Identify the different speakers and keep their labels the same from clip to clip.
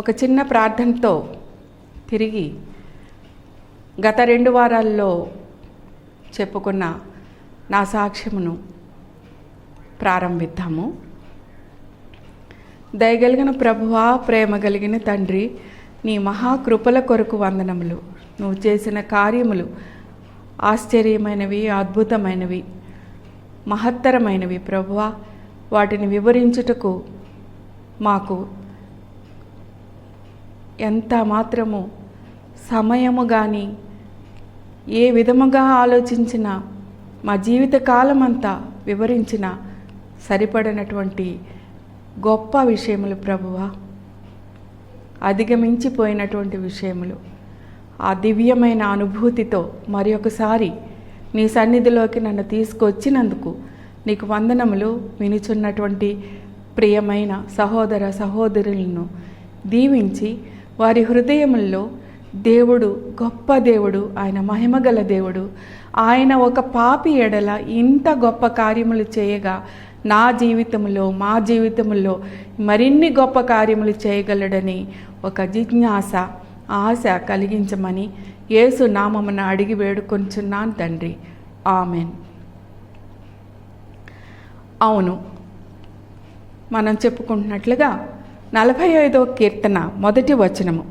Speaker 1: ఒక చిన్న ప్రార్థనతో తిరిగి గత 2 వారాల్లో చెప్పుకున్న నా సాక్ష్యమును ప్రారంభిద్దాము. దయగలిగిన ప్రభువా, ప్రేమ కలిగిన తండ్రి, నీ మహాకృపల కొరకు వందనములు. నువ్వు చేసిన కార్యములు ఆశ్చర్యమైనవి, అద్భుతమైనవి, మహత్తరమైనవి ప్రభువా. వాటిని వివరించుటకు మాకు ఎంత మాత్రము సమయము కానీ, ఏ విధముగా ఆలోచించినా, మా జీవితకాలం అంతా వివరించిన సరిపడినటువంటి గొప్ప విషయములు ప్రభువా, అధిగమించిపోయినటువంటి విషయములు. ఆ దివ్యమైన అనుభూతితో మరి ఒకసారి నీ సన్నిధిలోకి నన్ను తీసుకొచ్చినందుకు నీకు వందనములు. వినుచున్నటువంటి ప్రియమైన సహోదర సహోదరులను దీవించి వారి హృదయముల్లో దేవుడు గొప్ప దేవుడు, ఆయన మహిమగల దేవుడు, ఆయన ఒక పాపి ఎడల ఇంత గొప్ప కార్యములు చేయగా నా జీవితంలో, మా జీవితంలో మరిన్ని గొప్ప కార్యములు చేయగలడని ఒక జిజ్ఞాస, ఆశ కలిగించమని యేసు నామమున అడిగి వేడుకొంచున్నాను తండ్రి. ఆమెన్. అవును, మనం చెప్పుకుంటున్నట్లుగా 45వ కీర్తన 1వ వచనము,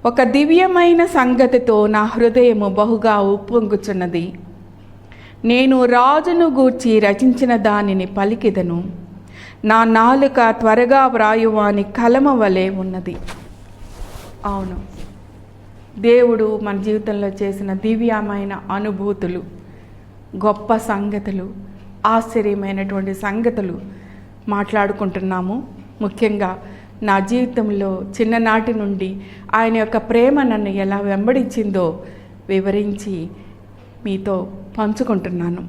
Speaker 1: ఒక దివ్యమైన సంగతితో నా హృదయము బహుగా ఉప్పొంగుచున్నది. నేను రాజును గూర్చి రచించిన దానిని పలికిదను, నా నాలుక త్వరగా వ్రాయువాని కలమ వలె ఉన్నది. అవును, దేవుడు మన జీవితంలో చేసిన దివ్యమైన అనుభూతులు, గొప్ప సంగతులు, ఆశ్చర్యమైనటువంటి సంగతులు మాట్లాడుకుంటున్నాము. ముఖ్యంగా నా జీవితంలో చిన్ననాటి నుండి ఆయన యొక్క ప్రేమ నన్ను ఎలా వెంబడించిందో వివరించి మీతో పంచుకుంటున్నాను.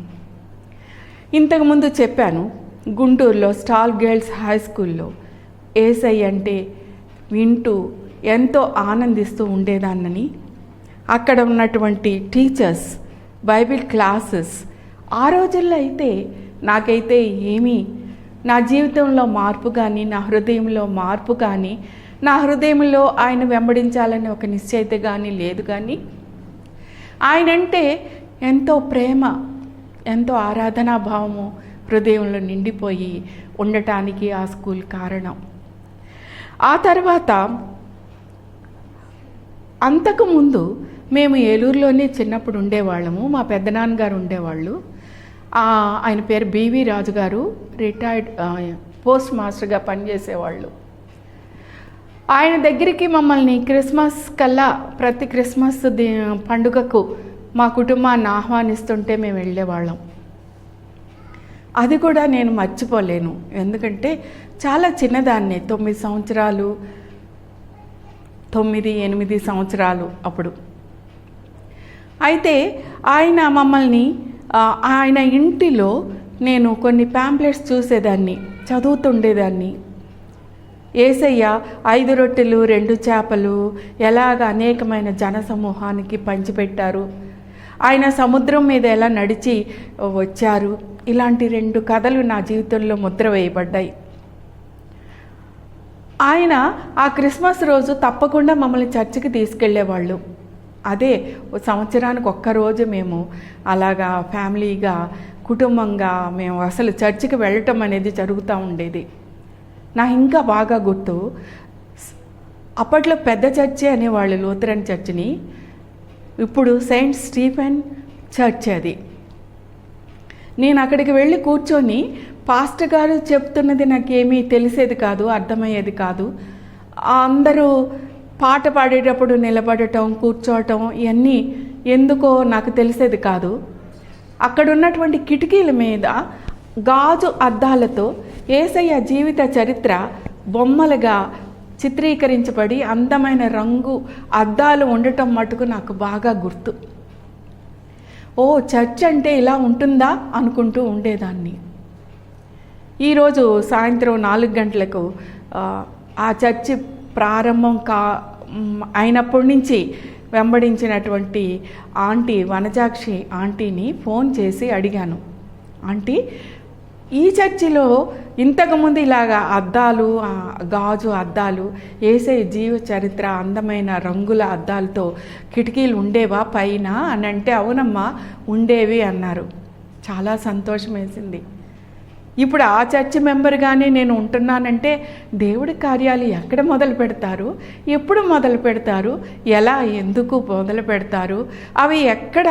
Speaker 1: ఇంతకుముందు చెప్పాను, గుంటూరులో స్టార్ గర్ల్స్ హై స్కూల్లో ఏసై అంటే వింటూ ఎంతో ఆనందిస్తూ ఉండేదాన్నని. అక్కడ ఉన్నటువంటి టీచర్స్, బైబిల్ క్లాసెస్, ఆ రోజుల్లో అయితే నాకైతే ఏమీ నా జీవితంలో మార్పు కానీ, నా హృదయంలో మార్పు కానీ, నా హృదయంలో ఆయన వెంబడించాలని ఒక నిశ్చయిత కానీ లేదు. కానీ ఆయనంటే ఎంతో ప్రేమ, ఎంతో ఆరాధనా భావము హృదయంలో నిండిపోయి ఉండటానికి ఆ స్కూల్ కారణం. ఆ తర్వాత అంతకుముందు మేము ఏలూరులోనే చిన్నప్పుడు ఉండేవాళ్ళము. మా పెద్దనాన్నగారు ఉండేవాళ్ళు. ఆయన పేరు బివి రాజు గారు, రిటైర్డ్ పోస్ట్ మాస్టర్గా పనిచేసేవాళ్ళు. ఆయన దగ్గరికి మమ్మల్ని క్రిస్మస్ కల్లా, ప్రతి క్రిస్మస్ పండుగకు మా కుటుంబాన్ని ఆహ్వానిస్తుంటే మేము వెళ్ళేవాళ్ళం. అది కూడా నేను మర్చిపోలేను. ఎందుకంటే చాలా చిన్నదాన్నే, 9 సంవత్సరాలు, 9-8 సంవత్సరాలు అప్పుడు. అయితే ఆయన మమ్మల్ని, ఆయన ఇంటిలో నేను కొన్ని ప్యాంప్లెట్స్ చూసేదాన్ని, చదువుతుండేదాన్ని. యేసయ్య 5 రొట్టెలు 2 చేపలు ఎలాగ అనేకమైన జన సమూహానికి పంచిపెట్టారు, ఆయన సముద్రం మీద ఎలా నడిచి వచ్చారు, ఇలాంటి 2 కథలు నా జీవితంలో ముద్ర వేయబడ్డాయి. ఆయన ఆ క్రిస్మస్ రోజు తప్పకుండా మమ్మల్ని చర్చికి తీసుకెళ్ళేవాళ్ళు. అదే సంవత్సరానికి ఒక్కరోజు మేము అలాగా ఫ్యామిలీగా, కుటుంబంగా మేము అసలు చర్చికి వెళ్ళటం అనేది జరుగుతూ ఉండేది. నాకు ఇంకా బాగా గుర్తు, అప్పట్లో పెద్ద చర్చి అనేవాళ్ళు లూథరన్ చర్చిని, ఇప్పుడు సెయింట్ స్టీఫెన్ చర్చ్ అది. నేను అక్కడికి వెళ్ళి కూర్చొని పాస్టర్ గారు చెప్తున్నది నాకేమీ తెలిసేది కాదు, అర్థమయ్యేది కాదు. అందరూ పాట పాడేటప్పుడు నిలబడటం, కూర్చోవటం ఇవన్నీ ఎందుకో నాకు తెలిసేది కాదు. అక్కడ ఉన్నటువంటి కిటికీల మీద గాజు అద్దాలతో యేసయ్య జీవిత చరిత్ర బొమ్మలుగా చిత్రీకరించబడి అందమైన రంగు అద్దాలు ఉండటం మటుకు నాకు బాగా గుర్తు. ఓ, చర్చ్ అంటే ఇలా ఉంటుందా అనుకుంటూ ఉండేదాన్ని. ఈరోజు సాయంత్రం 4 గంటలకు ఆ చర్చి ప్రారంభం అయినప్పటి నుంచి వెంబడించినటువంటి ఆంటీ, వనజాక్షి ఆంటీని ఫోన్ చేసి అడిగాను, ఆంటీ ఈ చర్చిలో ఇంతకుముందు ఇలాగా అద్దాలు, గాజు అద్దాలు, యేసయ్య జీవ చరిత్ర అందమైన రంగుల అద్దాలతో కిటికీలు ఉండేవా పైన అని అంటే అవునమ్మా ఉండేవి అన్నారు. చాలా సంతోషం వేసింది. ఇప్పుడు ఆ చర్చి మెంబర్గానే నేను ఉంటున్నానంటే దేవుడి కార్యాలు ఎక్కడ మొదలు పెడతారు, ఎప్పుడు మొదలు పెడతారు, ఎలా ఎందుకు మొదలు పెడతారు, అవి ఎక్కడ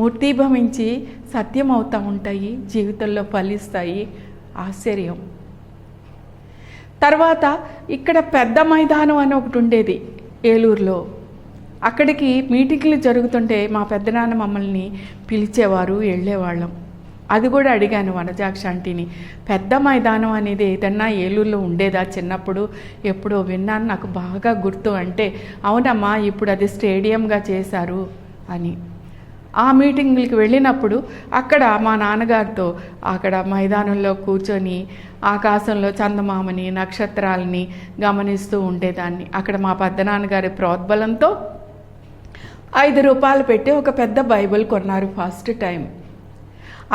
Speaker 1: మూర్తీభవించి సత్యం అవుతూ ఉంటాయి, జీవితంలో ఫలిస్తాయి. ఆశ్చర్యం. తర్వాత ఇక్కడ పెద్ద మైదానం అని ఒకటి ఉండేది ఏలూరులో. అక్కడికి మీటింగ్లు జరుగుతుంటే మా పెద్దనాన్న మమ్మల్ని పిలిచేవారు, వెళ్ళేవాళ్ళం. అది కూడా అడిగాను వనజాక్ష ఆంటీని, పెద్ద మైదానం అనేది ఏదన్నా ఏలూరులో ఉండేదా చిన్నప్పుడు, ఎప్పుడో విన్నాను, నాకు బాగా గుర్తు అంటే అవునమ్మా ఇప్పుడు అది స్టేడియంగా చేశారు అని. ఆ మీటింగ్లకి వెళ్ళినప్పుడు అక్కడ మా నాన్నగారితో అక్కడ మైదానంలో కూర్చొని ఆకాశంలో చందమామని నక్షత్రాలని గమనిస్తూ ఉండేదాన్ని. అక్కడ మా పెద్దనాన్నగారి ప్రోద్బలంతో 5 రూపాయలు పెట్టి ఒక పెద్ద బైబిల్ కొన్నారు ఫస్ట్ టైం.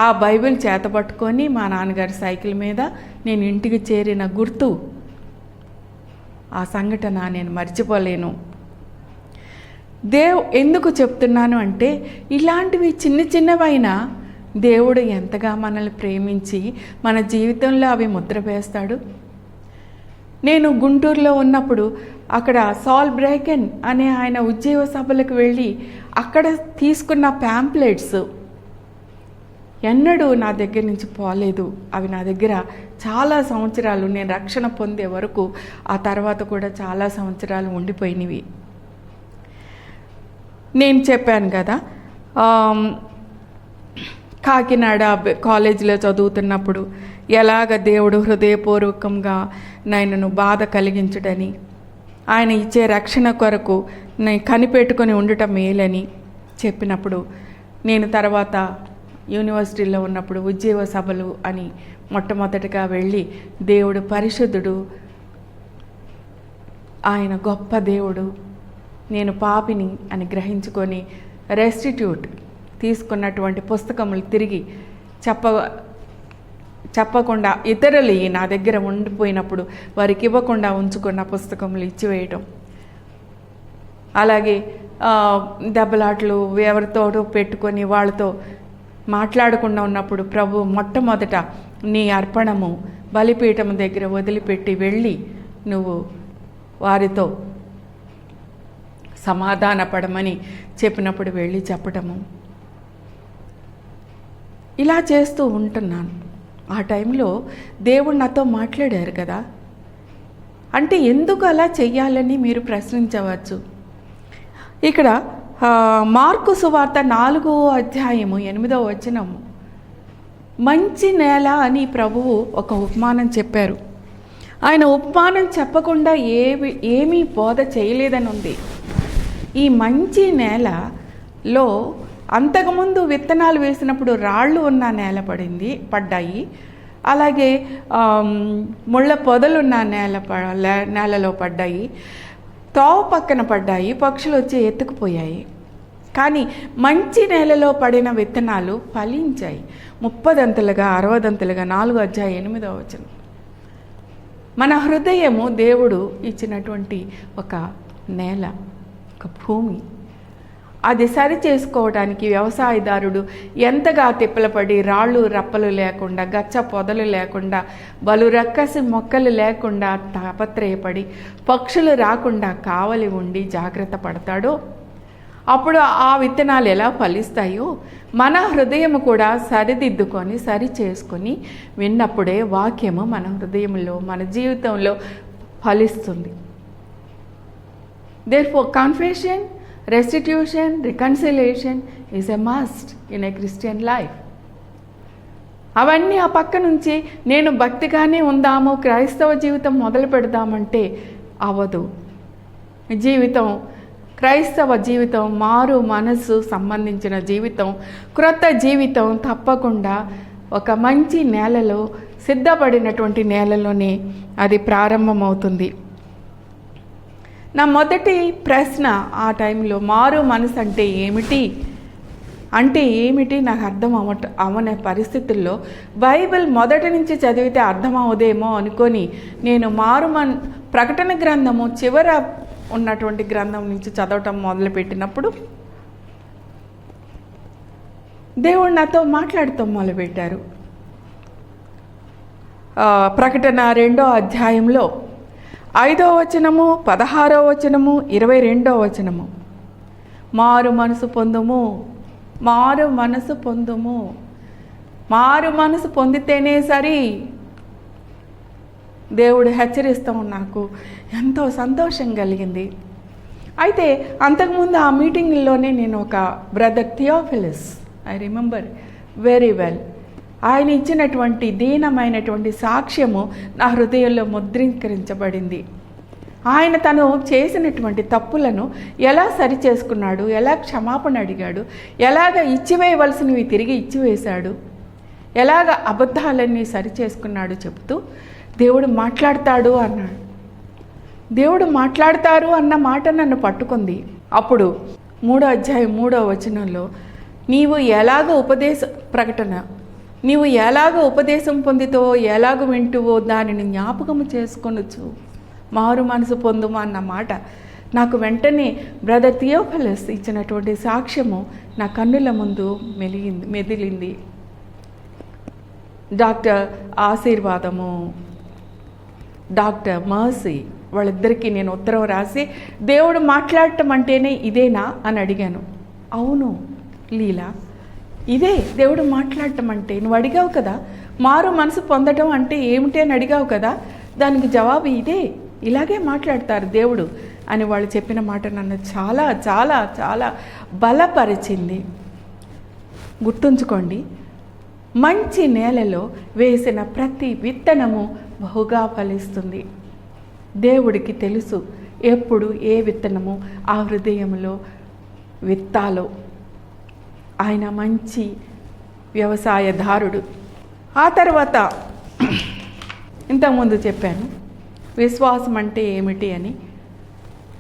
Speaker 1: ఆ బైబిల్ చేతపట్టుకొని మా నాన్నగారి సైకిల్ మీద నేను ఇంటికి చేరిన గుర్తు, ఆ సంఘటన నేను మర్చిపోలేను. ఎందుకు చెప్తున్నాను అంటే ఇలాంటివి చిన్న చిన్నవైనా దేవుడు ఎంతగా మనల్ని ప్రేమించి మన జీవితంలో అవి ముద్ర వేస్తాడు. నేను గుంటూరులో ఉన్నప్పుడు అక్కడ సాల్ బ్రేకెన్ అనే ఆయన ఉద్యోగ సభలకు వెళ్ళి అక్కడ తీసుకున్న ప్యాంప్లెట్స్ ఎన్నడూ నా దగ్గర నుంచి పోలేదు. అవి నా దగ్గర చాలా సంవత్సరాలు, నేను రక్షణ పొందే వరకు, ఆ తర్వాత కూడా చాలా సంవత్సరాలు ఉండిపోయినవి. నేను చెప్పాను కదా, కాకినాడ కాలేజీలో చదువుతున్నప్పుడు ఎలాగ దేవుడు హృదయపూర్వకంగా నన్ను బాధ కలిగించడని, ఆయన ఇచ్చే రక్షణ కొరకు నేను కనిపెట్టుకొని ఉండటం మేలని చెప్పినప్పుడు, నేను తర్వాత యూనివర్సిటీలో ఉన్నప్పుడు ఉద్యోగ సభలు అని మొట్టమొదటిగా వెళ్ళి దేవుడు పరిశుద్ధుడు, ఆయన గొప్ప దేవుడు, నేను పాపిని అని గ్రహించుకొని రెస్టిట్యూట్ తీసుకున్నటువంటి పుస్తకములు తిరిగి చెప్పకుండా ఇతరులు నా దగ్గర ఉండిపోయినప్పుడు వారికి ఇవ్వకుండా ఉంచుకున్న పుస్తకములు ఇచ్చివేయటం, అలాగే దెబ్బలాట్లు ఎవరితోటో పెట్టుకొని వాళ్ళతో మాట్లాడకుండా ఉన్నప్పుడు ప్రభు మొట్టమొదట నీ అర్పణము బలిపీఠము దగ్గర వదిలిపెట్టి వెళ్ళి నువ్వు వారితో సమాధానపడమని చెప్పినప్పుడు వెళ్ళి చెప్పటము, ఇలా చేస్తూ ఉంటున్నాను. ఆ టైంలో దేవుడు నాతో మాట్లాడారు కదా. అంటే ఎందుకు అలా చెయ్యాలని మీరు ప్రశ్నించవచ్చు. ఇక్కడ మార్కు సువార్త 4వ అధ్యాయము 8వ వచనము, మంచి నేల అని ప్రభువు ఒక ఉపమానం చెప్పారు. ఆయన ఉపమానం చెప్పకుండా ఏమీ బోధ చేయలేదని ఉంది. ఈ మంచి నేలలో అంతకుముందు విత్తనాలు వేసినప్పుడు రాళ్ళు ఉన్న పడ్డాయి. అలాగే ముళ్ళ పొదలున్న నేలలో పడ్డాయి, తోవ పక్కన పడ్డాయి, పక్షులు వచ్చి ఎత్తుకుపోయాయి. కానీ మంచి నేలలో పడిన విత్తనాలు ఫలించాయి, 30 60 4వ అధ్యాయం 8వ వచనం. మన హృదయము దేవుడు ఇచ్చినటువంటి ఒక నేల, ఒక భూమి. అది సరి చేసుకోవడానికి వ్యవసాయదారుడు ఎంతగా తిప్పలపడి రాళ్ళు రప్పలు లేకుండా, గచ్చ పొదలు లేకుండా, బలు రక్కసి మొక్కలు లేకుండా తాపత్రయపడి, పక్షులు రాకుండా కావలి ఉండి జాగ్రత్త పడతాడో అప్పుడు ఆ విత్తనాలు ఎలా ఫలిస్తాయో మన హృదయము కూడా సరిదిద్దుకొని సరి చేసుకొని విన్నప్పుడే వాక్యము మన హృదయంలో మన జీవితంలో ఫలిస్తుంది. Therefore, confession, restitution, reconciliation is a must in a Christian life. అవన్నీ ఆ పక్క నుంచి నేను భక్తిగానే ఉందాము, క్రైస్తవ జీవితం మొదలు పెడదామంటే అవ్వదు. జీవితం, క్రైస్తవ జీవితం, మారు మనసు సంబంధించిన జీవితం, క్రొత్త జీవితం తప్పకుండా ఒక మంచి నేలలో, సిద్ధపడినటువంటి నేలలోనే అది ప్రారంభమవుతుంది. నా మొదటి ప్రశ్న ఆ టైంలో, మారు మనసు అంటే ఏమిటి అంటే ఏమిటి నాకు అర్థం అవనే పరిస్థితుల్లో బైబిల్ మొదటి నుంచి చదివితే అర్థం అవదేమో అనుకొని నేను ప్రకటన గ్రంథము చివర ఉన్నటువంటి గ్రంథం నుంచి చదవటం మొదలుపెట్టినప్పుడు దేవుడు నాతో మాట్లాడుతూ మొదలుపెట్టారు. ప్రకటన 2వ అధ్యాయంలో 5వ వచనము, 16వ వచనము, 22వ వచనము, మారు మనసు పొందుము, మారు మనసు పొందుము, మారు మనసు పొందితేనే సరి. దేవుడు హెచ్చరిస్తాం. నాకు ఎంతో సంతోషం కలిగింది. అయితే అంతకుముందు ఆ మీటింగ్లోనే నేను ఒక brother Theophilus, I remember very well, ఆయన ఇచ్చినటువంటి దీనమైనటువంటి సాక్ష్యము నా హృదయంలో ముద్రీకరించబడింది. ఆయన తను చేసినటువంటి తప్పులను ఎలా సరిచేసుకున్నాడు, ఎలా క్షమాపణ అడిగాడు, ఎలాగ ఇచ్చివేయవలసినవి తిరిగి ఇచ్చివేశాడు, ఎలాగ అబద్ధాలన్నీ సరిచేసుకున్నాడు చెప్తూ దేవుడు మాట్లాడతాడు అన్నాడు. దేవుడు మాట్లాడతారు అన్న మాట నన్ను పట్టుకుంది. అప్పుడు 3వ అధ్యాయం 3వ వచనంలో నీవు ఎలాగ నీవు ఎలాగ ఉపదేశం పొందితో ఎలాగ వింటువో దానిని జ్ఞాపకము చేసుకొనొచ్చు, మారు మనసు పొందుమా అన్న మాట నాకు వెంటనే బ్రదర్ థియోఫిలస్ ఇచ్చినటువంటి సాక్ష్యము నా కన్నుల ముందు మెదిలింది. డాక్టర్ ఆశీర్వాదము, డాక్టర్ మర్సీ, వాళ్ళిద్దరికీ నేను ఉత్తరం రాసి దేవుడు మాట్లాడటం అంటేనే ఇదేనా అని అడిగాను. అవును లీలా, ఇదే దేవుడు మాట్లాడటం అంటే. నువ్వు అడిగావు కదా మారు మనసు పొందటం అంటే ఏమిటి అని అడిగావు కదా, దానికి జవాబు ఇదే, ఇలాగే మాట్లాడతారు దేవుడు అని వాళ్ళు చెప్పిన మాట నన్ను చాలా చాలా చాలా బలపరిచింది. గుర్తుంచుకోండి, మంచి నేలలో వేసిన ప్రతి విత్తనము బహుగా ఫలిస్తుంది. దేవుడికి తెలుసు ఎప్పుడు ఏ విత్తనము ఆ హృదయంలో విత్తాలో. ఆయన మంచి వ్యవసాయదారుడు. ఆ తర్వాత ఇంతకుముందు చెప్పాను విశ్వాసం అంటే ఏమిటి అని.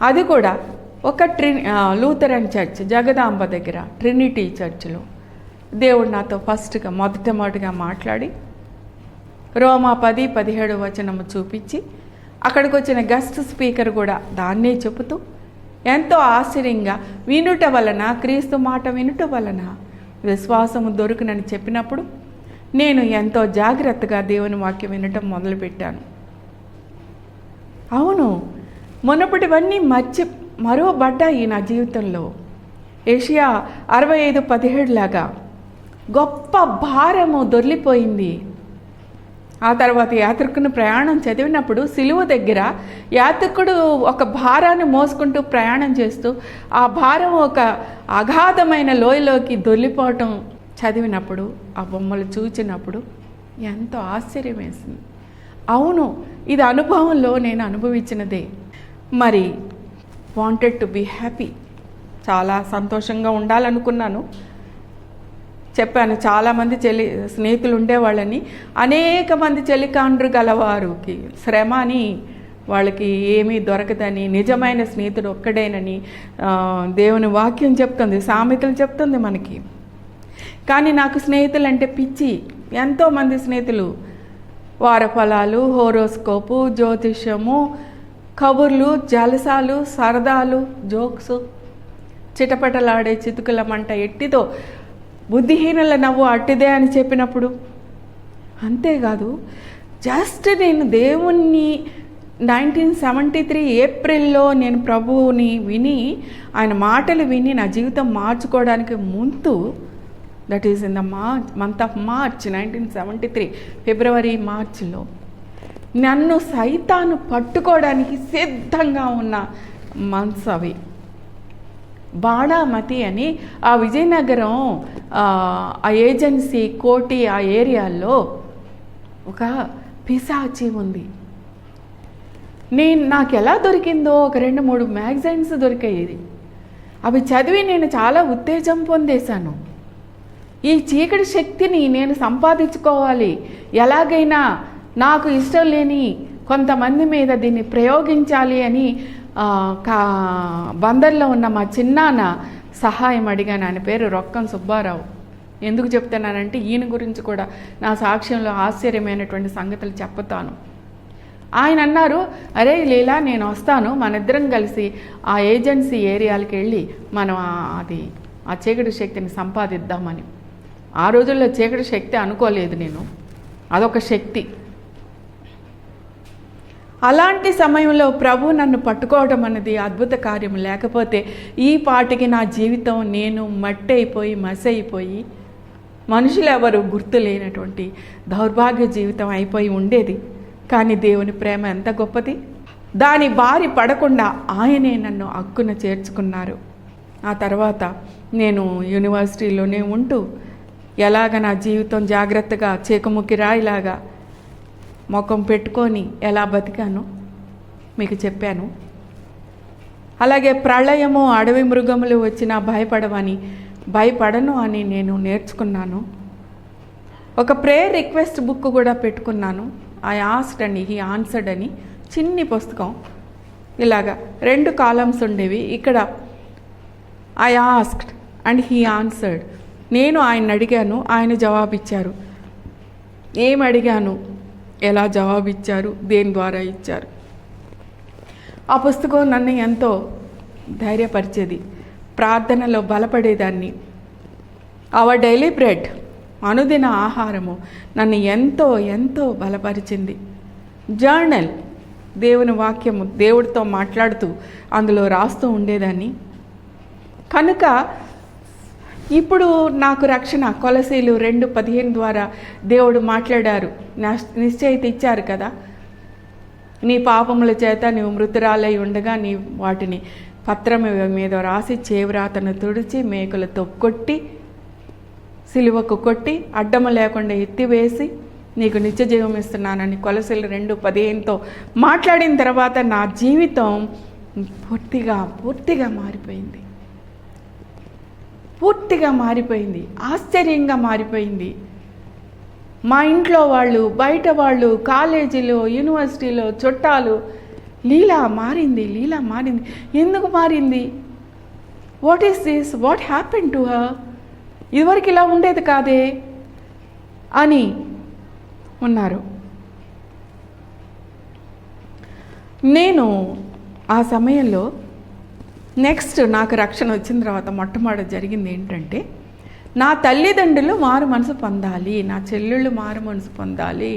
Speaker 1: అది కూడా ఒక లూథరన్ చర్చ్ జగదాంబ దగ్గర ట్రినిటీ చర్చ్లో దేవుడు నాతో మొదటగా మాట్లాడి రోమా 10:17 వచనము చూపించి అక్కడికి వచ్చిన గెస్ట్ స్పీకర్ కూడా దాన్నే చెబుతూ ఎంతో ఆశ్చర్యంగా వినుట వలన, క్రీస్తు మాట వినుట వలన విశ్వాసము దొరుకునని చెప్పినప్పుడు నేను ఎంతో జాగ్రత్తగా దేవుని వాక్యం వినటం మొదలుపెట్టాను. అవును, మునపటివన్నీ మరోబడ్డాయి నా జీవితంలో. ఏషియా 65:17 లాగా గొప్ప భారము దొర్లిపోయింది. ఆ తర్వాత యాత్రికుని ప్రయాణం చదివినప్పుడు సిలువ దగ్గర యాత్రికుడు ఒక భారాన్ని మోసుకుంటూ ప్రయాణం చేస్తూ ఆ భారం ఒక అగాధమైన లోయలోకి దొర్లిపోవటం చదివినప్పుడు, ఆ బొమ్మలు చూచినప్పుడు ఎంతో ఆశ్చర్యం వేసింది. అవును, ఇది అనుభవంలో నేను అనుభవించినదే. మరి వాంటెడ్ టు బీ హ్యాపీ, చాలా సంతోషంగా ఉండాలనుకున్నాను. చెప్పాను, చాలామంది స్నేహితులు ఉండేవాళ్ళని. అనేక మంది చెలికాండ్రు గలవారికి శ్రమ అని, వాళ్ళకి ఏమీ దొరకదని, నిజమైన స్నేహితుడు ఒక్కడేనని దేవుని వాక్యం చెప్తుంది, సామెతలు చెప్తుంది మనకి. కానీ నాకు స్నేహితులు అంటే పిచ్చి. ఎంతోమంది స్నేహితులు, వారఫలాలు, హోరోస్కోపు, జ్యోతిష్యము, కబుర్లు, జలసాలు, సరదాలు, జోక్స్, చిటపటలాడే చితుకుల మంట ఎట్టిదో బుద్ధిహీనుల నవ్వు అట్టిదే అని చెప్పినప్పుడు. అంతేకాదు, జస్ట్ నేను దేవుణ్ణి 1973 ఏప్రిల్లో నేను ప్రభువుని విని, ఆయన మాటలు విని నా జీవితం మార్చుకోవడానికి ముందు, that is in the month of March 1973 ఫిబ్రవరి మార్చిలో నన్ను సైతాను పట్టుకోవడానికి సిద్ధంగా ఉన్న మంత్స్ అవి. బాణామతి అని ఆ విజయనగరం ఆ ఏజెన్సీ కోటి ఆ ఏరియాలో ఒక పిశాచి ఉంది. నాకు ఎలా దొరికిందో ఒక 2-3 మ్యాగజైన్స్ దొరికాయి. అవి చదివి నేను చాలా ఉత్తేజం పొందేశాను. ఈ చీకటి శక్తిని నేను సంపాదించుకోవాలి, ఎలాగైనా నాకు ఇష్టం లేని కొంతమంది మీద దీన్ని ప్రయోగించాలి అని బందర్లో ఉన్న మా చిన్నాన్న సహాయం అడిగాను. ఆయన పేరు రొక్కం సుబ్బారావు. ఎందుకు చెప్తున్నానంటే ఈయన గురించి కూడా నా సాక్ష్యంలో ఆశ్చర్యమైనటువంటి సంగతులు చెప్తాను. ఆయన అన్నారు, అరే లీలా నేను వస్తాను, మన ఇద్దరం కలిసి ఆ ఏజెన్సీ ఏరియాలకి వెళ్ళి మనం ఆ చీకటి శక్తిని సంపాదిద్దామని. ఆ రోజుల్లో చీకటి శక్తి అనుకోలేదు నేను, అదొక శక్తి. అలాంటి సమయంలో ప్రభు నన్ను పట్టుకోవడం అన్నది అద్భుత కార్యం. లేకపోతే ఈ పాటికి నా జీవితం నేను మట్టి అయిపోయి మసి అయిపోయి మనుషులు ఎవరు గుర్తు లేనటువంటి దౌర్భాగ్య జీవితం అయిపోయి ఉండేది. కానీ దేవుని ప్రేమ ఎంత గొప్పది. దాని బారి పడకుండా ఆయనే నన్ను హక్కున చేర్చుకున్నారు. ఆ తర్వాత నేను యూనివర్సిటీలోనే ఉంటూ ఎలాగ నా జీవితం జాగ్రత్తగా చేకుముక్కి రాయిలాగా ముఖం పెట్టుకొని ఎలా బతికాను మీకు చెప్పాను. అలాగే ప్రళయము, అడవి మృగములు వచ్చినా భయపడను అని నేను నేర్చుకున్నాను. ఒక ప్రేయర్ రిక్వెస్ట్ బుక్ కూడా పెట్టుకున్నాను. I asked and he answered అని చిన్ని పుస్తకం. ఇలాగా 2 కాలమ్స్ ఉండేవి. ఇక్కడ I asked and he answered. నేను ఆయన అడిగాను, ఆయన జవాబిచ్చారు. ఏం అడిగాను, ఎలా జవాబిచ్చారు, దేని ద్వారా ఇచ్చారు. ఆ పుస్తకం నన్ను ఎంతో ధైర్యపరిచేది, ప్రార్థనలో బలపడేదాన్ని. అవర్ డైలీ బ్రెడ్, అనుదిన ఆహారము నన్ను ఎంతో ఎంతో బలపరిచింది. జర్నల్, దేవుని వాక్యము దేవుడితో మాట్లాడుతూ అందులో రాస్తూ ఉండేదాన్ని. కనుక ఇప్పుడు నాకు రక్షణ కొలసీలు 2:15 ద్వారా దేవుడు మాట్లాడారు, నిశ్చయిత ఇచ్చారు కదా. నీ పాపముల చేత నీవు మృతురాలై ఉండగా నీ వాటిని పత్రం మీద రాసి చేవ్రాతను తుడిచి మేకులతో కొట్టి సిలువకు కొట్టి అడ్డము లేకుండా ఎత్తివేసి నీకు నిత్య జీవం ఇస్తున్నానని కొలసీలు 2:15తో మాట్లాడిన తర్వాత నా జీవితం పూర్తిగా మారిపోయింది. పూర్తిగా మారిపోయింది, ఆశ్చర్యంగా మారిపోయింది. మా ఇంట్లో వాళ్ళు, బయట వాళ్ళు, కాలేజీలో, యూనివర్సిటీలో, చుట్టాలు, లీలా మారింది. ఎందుకు మారింది? What is this? What happen to her? ఇదివరకు ఇలా ఉండేది కాదే అని ఉన్నారు. నేను ఆ సమయంలో నెక్స్ట్ నాకు రక్షణ వచ్చిన తర్వాత మొట్టమొదటి జరిగింది ఏంటంటే, నా తల్లిదండ్రులు మారు మనసు పొందాలి, నా చెల్లెళ్ళు మారు మనసు పొందాలి.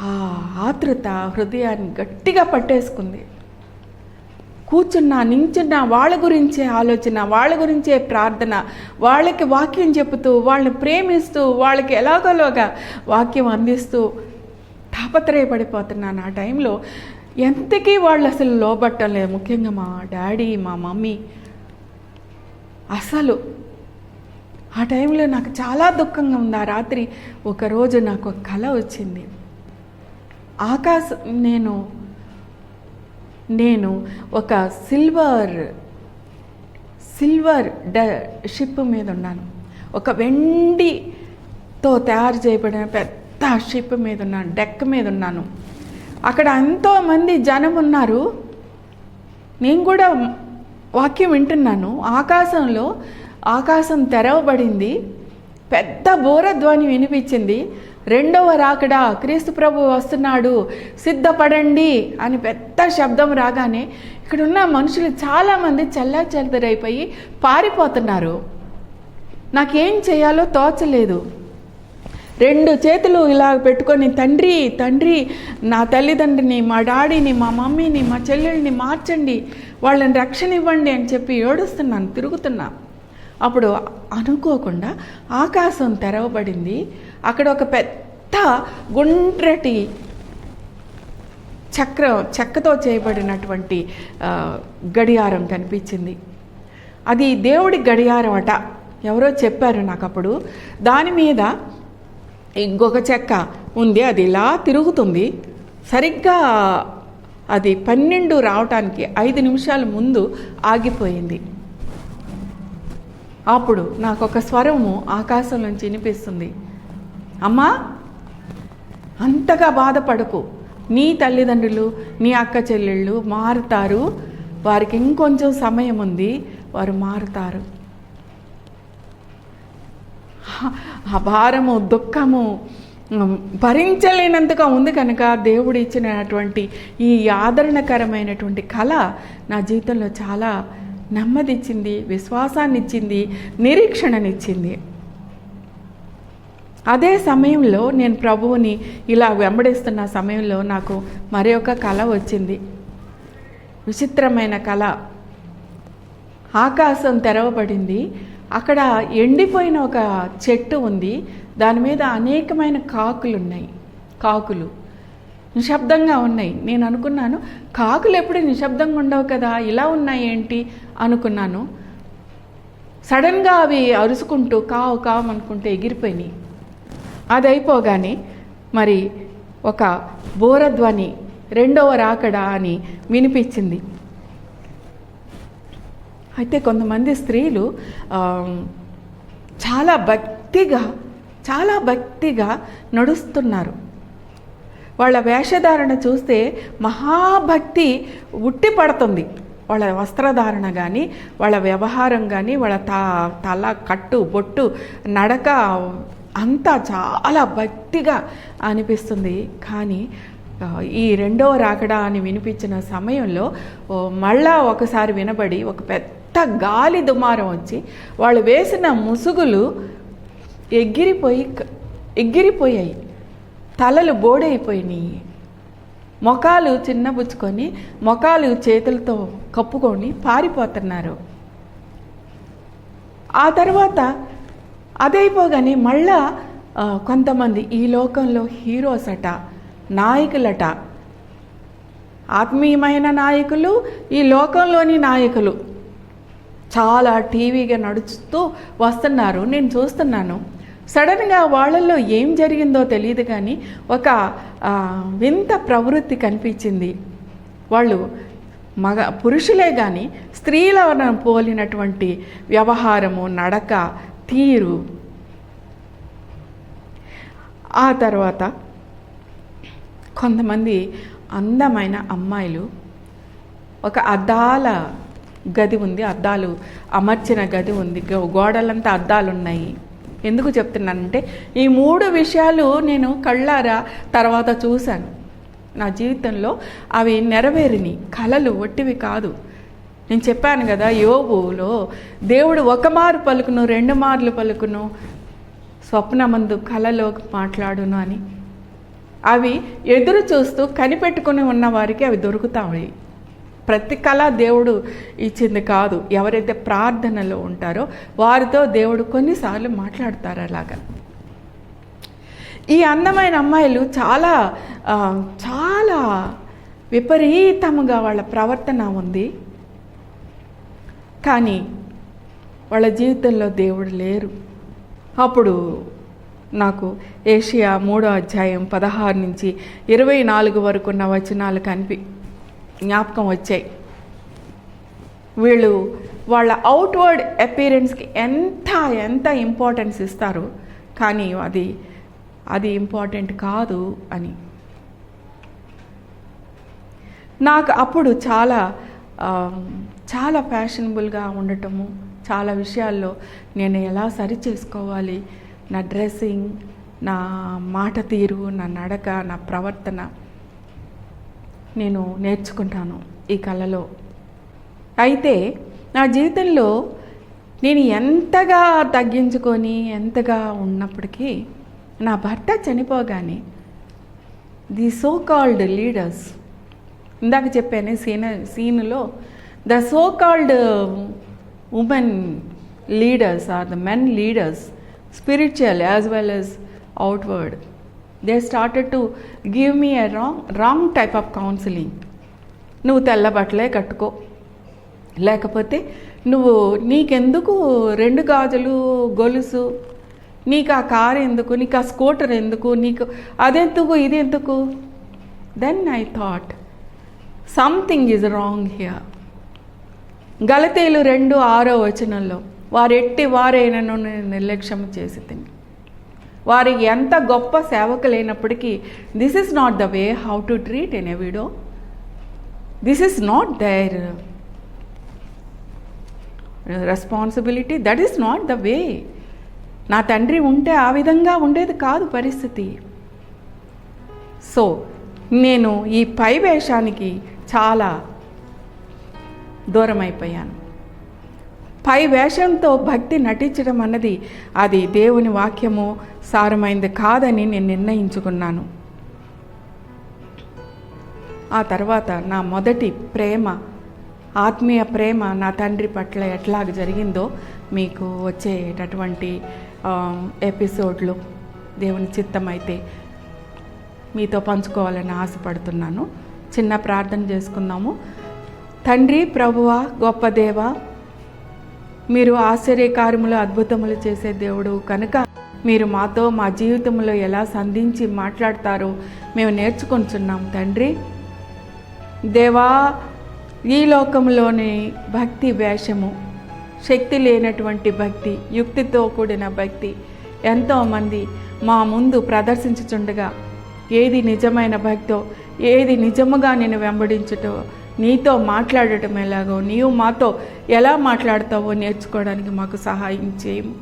Speaker 1: ఆ ఆతృత హృదయాన్ని గట్టిగా పట్టేసుకుంది. కూర్చున్నా, నించున్నా వాళ్ళ గురించే ఆలోచన, వాళ్ళ గురించే ప్రార్థన, వాళ్ళకి వాక్యం చెబుతూ, వాళ్ళని ప్రేమిస్తూ, వాళ్ళకి ఎలాగోలాగా వాక్యం అందిస్తూ తాపత్రయపడిపోతున్నాను. ఆ టైంలో ఎంతకీ వాళ్ళు అసలు లోబట్టం లేదు. ముఖ్యంగా మా డాడీ, మా మమ్మీ. అసలు ఆ టైంలో నాకు చాలా దుఃఖంగా ఉంది. ఆ రాత్రి ఒకరోజు నాకు ఒక కల వచ్చింది. నేను ఒక సిల్వర్ షిప్ మీద ఉన్నాను. ఒక వెండితో తయారు చేయబడిన పెద్ద షిప్ మీద ఉన్నాను, డెక్ మీద ఉన్నాను. అక్కడ ఎంతోమంది జనం ఉన్నారు. నేను కూడా వాక్యం వింటున్నాను. ఆకాశం తెరవబడింది. పెద్ద బోరధ్వని వినిపించింది. 2వ రాకడ, క్రీస్తు ప్రభు వస్తున్నాడు, సిద్ధపడండి అని పెద్ద శబ్దం రాగానే ఇక్కడున్న మనుషులు చాలామంది చెల్లాచెదరైపోయి పారిపోతున్నారు. నాకేం చేయాలో తోచలేదు. 2 చేతులు ఇలా పెట్టుకొని, తండ్రి నా తల్లిదండ్రిని, మా డాడీని, మా మమ్మీని, మా చెల్లెల్ని మార్చండి, వాళ్ళని రక్షణ ఇవ్వండి అని చెప్పి ఏడుస్తున్నాను, తిరుగుతున్నా. అప్పుడు అనుకోకుండా ఆకాశం తెరవబడింది. అక్కడ ఒక పెద్ద గుండ్రటి చెక్కతో చేయబడినటువంటి గడియారం కనిపించింది. అది దేవుడి గడియారం అట, ఎవరో చెప్పారు నాకు అప్పుడు. దాని మీద ఇంకొక చెక్క ఉంది, అది ఇలా తిరుగుతుంది. సరిగ్గా అది 12 రావటానికి 5 నిమిషాల ముందు ఆగిపోయింది. అప్పుడు నాకు ఒక స్వరము ఆకాశం నుంచి వినిపిస్తుంది, అమ్మా అంతగా బాధపడకు, నీ తల్లిదండ్రులు, నీ అక్క చెల్లెళ్ళు మారుతారు, వారికి ఇంకొంచెం సమయం ఉంది, వారు మారుతారు. ఆ భారము, దుఃఖము భరించలేనంతగా ఉంది కనుక దేవుడు ఇచ్చినటువంటి ఈ ఆదరణకరమైనటువంటి కళ నా జీవితంలో చాలా నెమ్మదిచ్చింది, విశ్వాసాన్ని ఇచ్చింది, నిరీక్షణనిచ్చింది. అదే సమయంలో నేను ప్రభువుని ఇలా వెంబడిస్తున్న సమయంలో నాకు మరి ఒక కళ వచ్చింది. విచిత్రమైన కళ. ఆకాశం తెరవబడింది. అక్కడ ఎండిపోయిన ఒక చెట్టు ఉంది. దాని మీద అనేకమైన కాకులు నిశ్శబ్దంగా ఉన్నాయి. నేను అనుకున్నాను, కాకులు ఎప్పుడు నిశ్శబ్దంగా ఉండవు కదా, ఇలా ఉన్నాయి ఏంటి అనుకున్నాను. సడన్గా అవి అరుచుకుంటూ కావు అనుకుంటే ఎగిరిపోయినాయి. అది అయిపోగానే మరి ఒక బోరధ్వని, రెండవ రాకడ అని వినిపించింది. అయితే కొంతమంది స్త్రీలు చాలా భక్తిగా నడుస్తున్నారు. వాళ్ళ వేషధారణ చూస్తే మహాభక్తి ఉట్టి పడుతుంది. వాళ్ళ వస్త్రధారణ కానీ, వాళ్ళ వ్యవహారం కానీ, వాళ్ళ తల కట్టు, బొట్టు, నడక అంతా చాలా భక్తిగా అనిపిస్తుంది. కానీ ఈ రెండవ రాకడ అని వినిపించిన సమయంలో మళ్ళా ఒకసారి వినబడి ఒక పెద్ద గాలి దుమారం వచ్చి వాళ్ళు వేసిన ముసుగులు ఎగిరిపోయాయి. తలలు బోడైపోయినాయి. మొఖాలు చిన్నబుచ్చుకొని, మొఖాలు చేతులతో కప్పుకొని పారిపోతున్నారు. ఆ తర్వాత అదైపోగానే మళ్ళా కొంతమంది ఈ లోకంలో హీరోస్ అట, నాయకులట, ఆత్మీయమైన నాయకులు, ఈ లోకంలోని నాయకులు చాలా టీవీగా నడుస్తూ వస్తున్నారు. నేను చూస్తున్నాను. సడన్గా వాళ్ళల్లో ఏం జరిగిందో తెలియదు కానీ ఒక వింత ప్రవృత్తి కనిపించింది. వాళ్ళు పురుషులే కానీ స్త్రీలను పోలినటువంటి వ్యవహారము, నడక, తీరు. ఆ తర్వాత కొంతమంది అందమైన అమ్మాయిలు, ఒక అద్దాల గది ఉంది, అద్దాలు అమర్చిన గది ఉంది, గోడలంతా అద్దాలు ఉన్నాయి. ఎందుకు చెప్తున్నానంటే ఈ 3 విషయాలు నేను కళ్ళారా తర్వాత చూశాను. నా జీవితంలో అవి నెరవేరిని కలలు, ఒట్టివి కాదు. నేను చెప్పాను కదా, యోబులో దేవుడు 1 మారు పలుకును, 2 మార్లు పలుకును, స్వప్నమందు కలలో మాట్లాడును అని. అవి ఎదురు చూస్తూ కనిపెట్టుకుని ఉన్న వారికి అవి దొరుకుతాయి. ప్రతి కళ దేవుడు ఇచ్చింది కాదు. ఎవరైతే ప్రార్థనలో ఉంటారో వారితో దేవుడు కొన్నిసార్లు మాట్లాడతారు. అలాగా ఈ అందమైన అమ్మాయిలు చాలా చాలా విపరీతముగా వాళ్ళ ప్రవర్తన ఉంది. కానీ వాళ్ళ జీవితంలో దేవుడు లేరు. అప్పుడు నాకు ఏషియా 3వ అధ్యాయం 16 నుంచి 24 వరకు ఉన్న వచనాలు జ్ఞాపకం వచ్చాయి. వీళ్ళు వాళ్ళ అవుట్వర్డ్ అపీరెన్స్కి ఎంత ఇంపార్టెన్స్ ఇస్తారు, కానీ అది ఇంపార్టెంట్ కాదు అని. నాకు అప్పుడు చాలా ఫ్యాషనబుల్గా ఉండటము, చాలా విషయాల్లో నేను ఎలా సరి చేసుకోవాలి, నా డ్రెస్సింగ్, నా మాట తీరు, నా నడక, నా ప్రవర్తన నేను నేర్చుకుంటాను ఈ కళలో. అయితే నా జీవితంలో నేను ఎంతగా తగ్గించుకొని ఎంతగా ఉన్నప్పటికీ నా భర్త చనిపోగానే ది సో కాల్డ్ లీడర్స్, ఇందాక చెప్పాను సీనులో, the so called women leaders are the men leaders, spiritual as well as outward, they started to give me a wrong type of counseling. నువ్వు తెల్ల బట్టలే కట్టుకో, లేకపోతే నీకెందుకు 2 గాజులు గొలుసు, నీకు ఆ కారు ఎందుకు, నీకు ఆ స్కూటర్ ఎందుకు, నీకు అదెందుకు, ఇది ఎందుకు. Then I thought something is wrong here. గలతీయులు 2:6 వచనంలో, వారెట్టి వారైనను నేను నిర్లక్ష్యం చేసి తిని. వారి ఎంత గొప్ప సేవకులైనప్పటికీ this is not the way how to treat an a widow. This is not their responsibility. That is not the way. నా తండ్రి ఉంటే ఆ విధంగా ఉండేది కాదు పరిస్థితి. సో నేను ఈ పై వేషానికి చాలా దూరం అయిపోయాను. పై వేషంతో భక్తి నటించడం అన్నది అది దేవుని వాక్యము సారమైంది కాదని నేను నిర్ణయించుకున్నాను. ఆ తర్వాత నా మొదటి ప్రేమ, ఆత్మీయ ప్రేమ నా తండ్రి పట్ల ఎట్లాగ జరిగిందో మీకు వచ్చేటటువంటి ఎపిసోడ్లు దేవుని చిత్తమైతే మీతో పంచుకోవాలని ఆశపడుతున్నాను. చిన్న ప్రార్థన చేసుకుందాము. తండ్రి, ప్రభువా, గొప్ప దేవ, మీరు ఆశ్చర్యకార్యములు, అద్భుతములు చేసే దేవుడు కనుక మీరు మాతో మా జీవితంలో ఎలా సంధించి మాట్లాడతారో మేము నేర్చుకుంటున్నాం తండ్రి. దేవా, ఈ లోకంలోని భక్తి వేషము, శక్తి లేనటువంటి భక్తి, యుక్తితో కూడిన భక్తి ఎంతోమంది మా ముందు ప్రదర్శించుచుండగా ఏది నిజమైన భక్తో, ఏది నిజముగా నేను వెంబడించుటో, నీతో మాట్లాడటం ఎలాగో, నీవు మాతో ఎలా మాట్లాడతావో నేర్చుకోవడానికి మాకు సహాయం చేయము.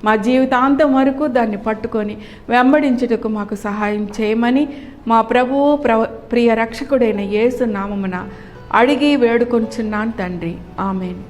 Speaker 1: మా జీవితాంతం వరకు దాన్ని పట్టుకొని వెంబడించుటకు మాకు సహాయం చేయమని మా ప్రభువు ప్రియ రక్షకుడైన యేసు నామమున అడిగి వేడుకొంచున్నాను తండ్రి. ఆమేన్.